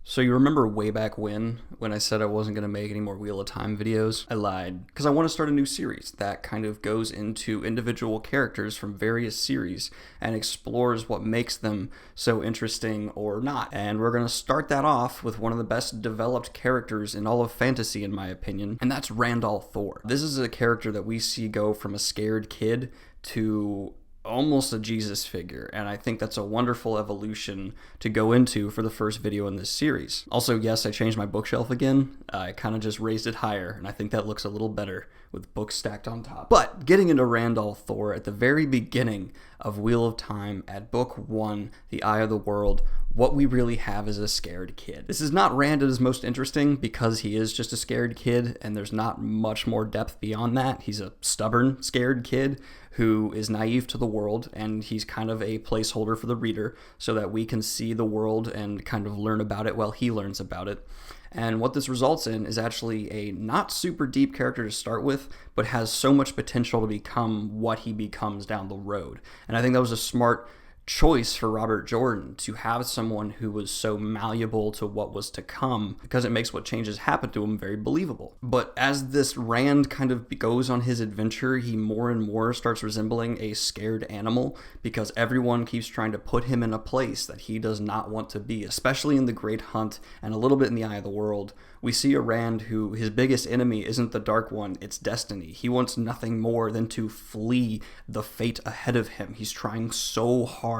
So you remember way back when I said I wasn't going to make any more Wheel of Time videos? I lied, because I want to start a new series that kind of goes into individual characters from various series and explores what makes them so interesting or not. And we're going to start that off with one of the best developed characters in all of fantasy, in my opinion, and that's Randall Thor. This is a character that we see go from a scared kid to almost a Jesus figure, and I think that's a wonderful evolution to go into for the first video in this series. Also, yes, I changed my bookshelf again. I kind of just raised it higher, and I think that looks a little better with books stacked on top. But getting into Randall Thor at the very beginning of Wheel of Time at book 1, The Eye of the World, what we really have is a scared kid. This is not Rand at his most interesting because he is just a scared kid and there's not much more depth beyond that. He's a stubborn, scared kid who is naive to the world, and he's kind of a placeholder for the reader so that we can see the world and kind of learn about it while he learns about it. And what this results in is actually a not super deep character to start with, but has so much potential to become what he becomes down the road. And I think that was a smart choice for Robert Jordan to have someone who was so malleable to what was to come, because it makes what changes happen to him very believable. But as this Rand kind of goes on his adventure, he more and more starts resembling a scared animal because everyone keeps trying to put him in a place that he does not want to be, especially in the Great Hunt and a little bit in the Eye of the World. We see a Rand who, his biggest enemy isn't the Dark One, it's destiny. He wants nothing more than to flee the fate ahead of him. He's trying so hard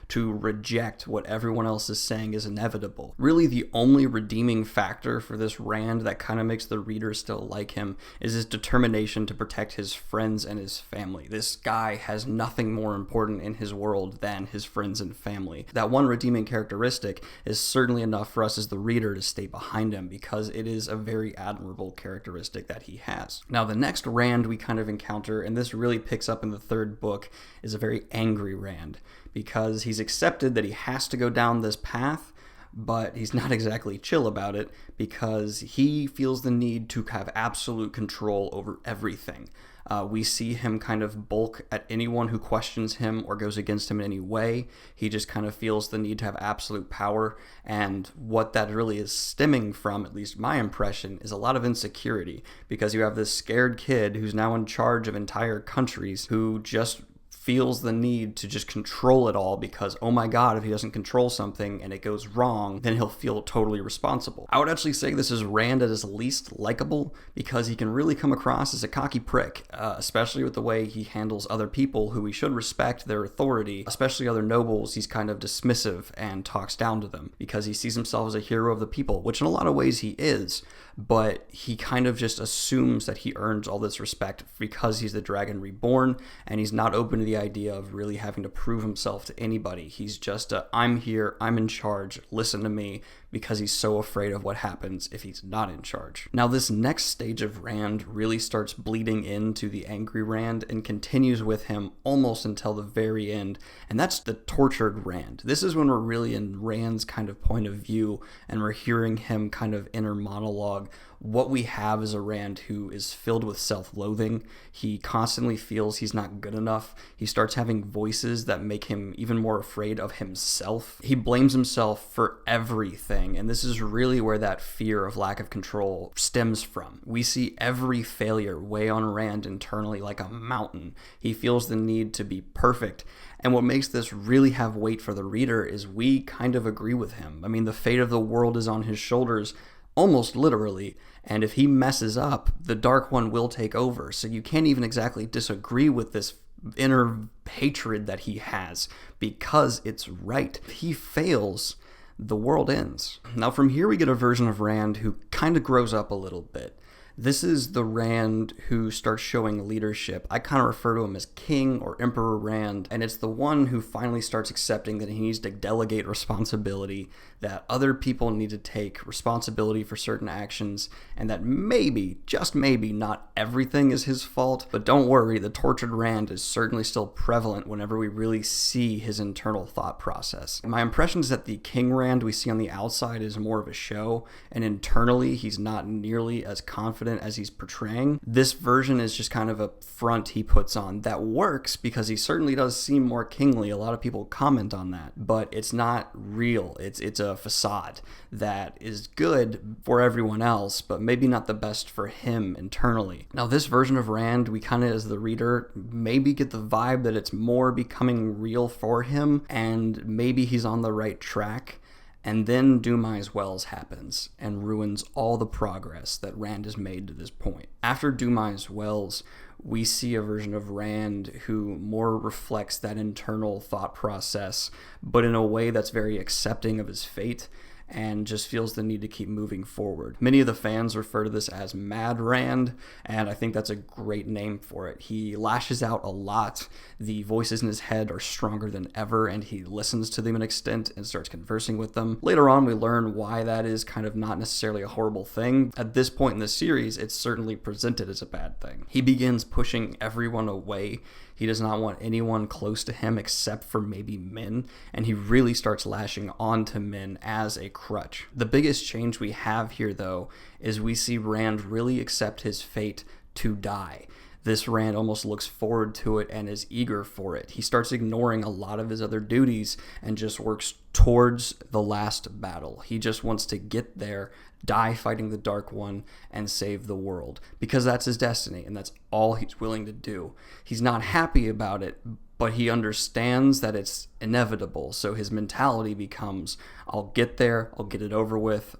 to reject what everyone else is saying is inevitable. Really, the only redeeming factor for this Rand that kind of makes the reader still like him is his determination to protect his friends and his family. This guy has nothing more important in his world than his friends and family. That one redeeming characteristic is certainly enough for us as the reader to stay behind him because it is a very admirable characteristic that he has. Now, the next Rand we kind of encounter, and this really picks up in the third book, is a very angry Rand, because he's accepted that he has to go down this path, but he's not exactly chill about it because he feels the need to have absolute control over everything. We see him kind of bulk at anyone who questions him or goes against him in any way. He just kind of feels the need to have absolute power, and what that really is stemming from, at least my impression, is a lot of insecurity, because you have this scared kid who's now in charge of entire countries who just feels the need to just control it all because, oh my god, if he doesn't control something and it goes wrong, then he'll feel totally responsible. I would actually say this is Rand at his least likable because he can really come across as a cocky prick, especially with the way he handles other people who we should respect their authority, especially other nobles. He's kind of dismissive and talks down to them because he sees himself as a hero of the people, which in a lot of ways he is, but he kind of just assumes that he earns all this respect because he's the Dragon Reborn, and he's not open to the idea of really having to prove himself to anybody. He's just I'm here, I'm in charge, listen to me, because he's so afraid of what happens if he's not in charge. Now, this next stage of Rand really starts bleeding into the angry Rand and continues with him almost until the very end, and that's the tortured Rand. This is when we're really in Rand's kind of point of view, and we're hearing him kind of inner monologue. What we have is a Rand who is filled with self-loathing. He constantly feels he's not good enough. He starts having voices that make him even more afraid of himself. He blames himself for everything, and this is really where that fear of lack of control stems from. We see every failure weigh on Rand internally like a mountain. He feels the need to be perfect, and what makes this really have weight for the reader is we kind of agree with him. I mean, the fate of the world is on his shoulders, almost literally, and if he messes up, the Dark One will take over. So you can't even exactly disagree with this inner hatred that he has because it's right. If he fails, the world ends. Now, from here we get a version of Rand who kind of grows up a little bit. This is the Rand who starts showing leadership. I kind of refer to him as King or Emperor Rand, and it's the one who finally starts accepting that he needs to delegate responsibility, that other people need to take responsibility for certain actions, and that maybe, just maybe, not everything is his fault. But don't worry, the tortured Rand is certainly still prevalent whenever we really see his internal thought process. My impression is that the King Rand we see on the outside is more of a show, and internally he's not nearly as confident confident as he's portraying. This version is just kind of a front he puts on that works because he certainly does seem more kingly. A lot of people comment on that, but it's not real. It's a facade that is good for everyone else, but maybe not the best for him internally. Now, this version of Rand, we kind of, as the reader, maybe get the vibe that it's more becoming real for him, and maybe he's on the right track. And then Dumai's Wells happens and ruins all the progress that Rand has made to this point. After Dumai's Wells, we see a version of Rand who more reflects that internal thought process, but in a way that's very accepting of his fate and just feels the need to keep moving forward. Many of the fans refer to this as Mad Rand, and I think that's a great name for it. He lashes out a lot. The voices in his head are stronger than ever, and he listens to them an extent and starts conversing with them. Later on, we learn why that is kind of not necessarily a horrible thing. At this point in the series, it's certainly presented as a bad thing. He begins pushing everyone away. He does not want anyone close to him except for maybe men, and he really starts lashing onto men as a crutch. The biggest change we have here, though, is we see Rand really accept his fate to die. This Rand almost looks forward to it and is eager for it. He starts ignoring a lot of his other duties and just works towards the last battle. He just wants to get there, die fighting the Dark One, and save the world, because that's his destiny, and that's all he's willing to do. He's not happy about it, but he understands that it's inevitable, so his mentality becomes, I'll get there, I'll get it over with.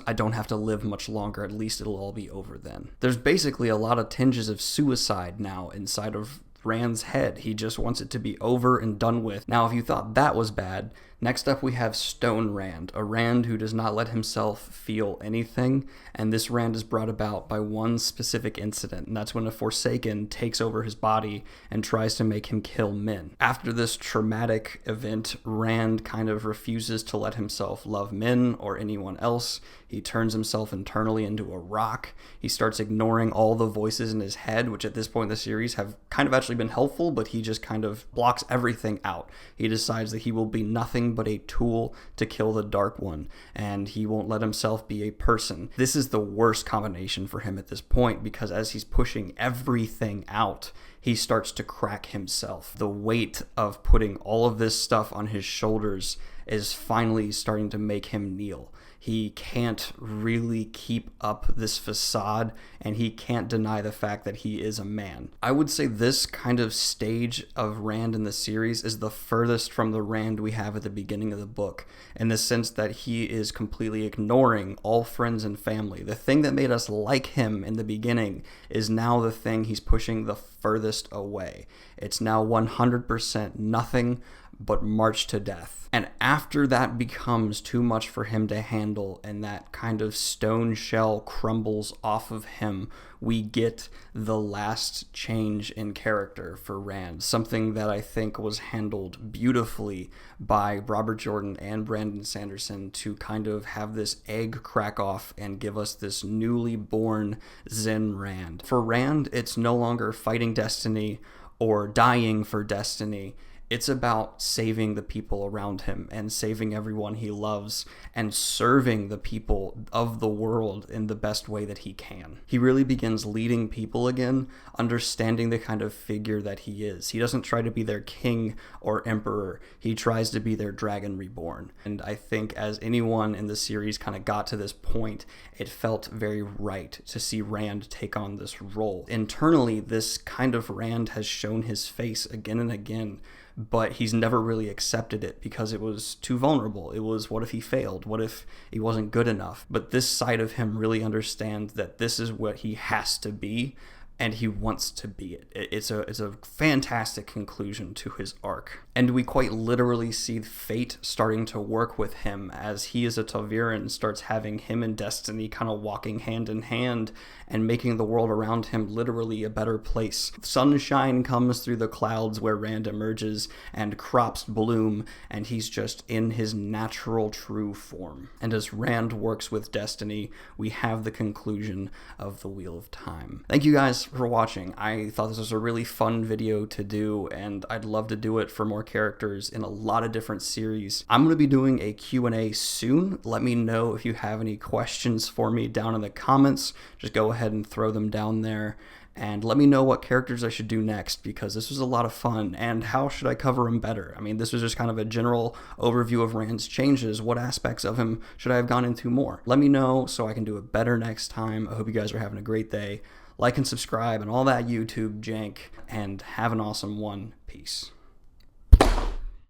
I don't have to live much longer, at least it'll all be over then. There's basically a lot of tinges of suicide now inside of Rand's head. He just wants it to be over and done with. Now, if you thought that was bad, next up we have Stone Rand, a Rand who does not let himself feel anything, and this Rand is brought about by one specific incident, and that's when a Forsaken takes over his body and tries to make him kill men. After this traumatic event, Rand kind of refuses to let himself love men or anyone else. He turns himself internally into a rock. He starts ignoring all the voices in his head, which at this point in the series have kind of actually been helpful, but he just kind of blocks everything out. He decides that he will be nothing but a tool to kill the Dark One, and he won't let himself be a person. This is the worst combination for him at this point, because as he's pushing everything out, he starts to crack himself. The weight of putting all of this stuff on his shoulders is finally starting to make him kneel. He can't really keep up this facade, and he can't deny the fact that he is a man. I would say this kind of stage of Rand in the series is the furthest from the Rand we have at the beginning of the book, in the sense that he is completely ignoring all friends and family. The thing that made us like him in the beginning is now the thing he's pushing the furthest away. It's now 100% nothing but march to death. And after that becomes too much for him to handle and that kind of stone shell crumbles off of him, we get the last change in character for Rand, something that I think was handled beautifully by Robert Jordan and Brandon Sanderson to kind of have this egg crack off and give us this newly born Zen Rand. For Rand, it's no longer fighting destiny or dying for destiny. It's about saving the people around him and saving everyone he loves and serving the people of the world in the best way that he can. He really begins leading people again, understanding the kind of figure that he is. He doesn't try to be their king or emperor. He tries to be their Dragon Reborn. And I think as anyone in the series kind of got to this point, it felt very right to see Rand take on this role. Internally, this kind of Rand has shown his face again and again, but he's never really accepted it because it was too vulnerable. It was, what if he failed? What if he wasn't good enough? But this side of him really understands that this is what he has to be, and he wants to be it. It's a fantastic conclusion to his arc. And we quite literally see fate starting to work with him as he as a Ta'veren starts having him and destiny kind of walking hand in hand and making the world around him literally a better place. Sunshine comes through the clouds where Rand emerges and crops bloom, and he's just in his natural true form. And as Rand works with destiny, we have the conclusion of the Wheel of Time. Thank you guys for watching. I thought this was a really fun video to do, and I'd love to do it for more characters in a lot of different series. I'm going to be doing a Q&A soon. Let me know if you have any questions for me down in the comments. Just go ahead and throw them down there. And let me know what characters I should do next, because this was a lot of fun, and how should I cover him better? I mean, this was just kind of a general overview of Rand's changes. What aspects of him should I have gone into more? Let me know so I can do it better next time. I hope you guys are having a great day. Like and subscribe and all that YouTube jank, and have an awesome one. Peace.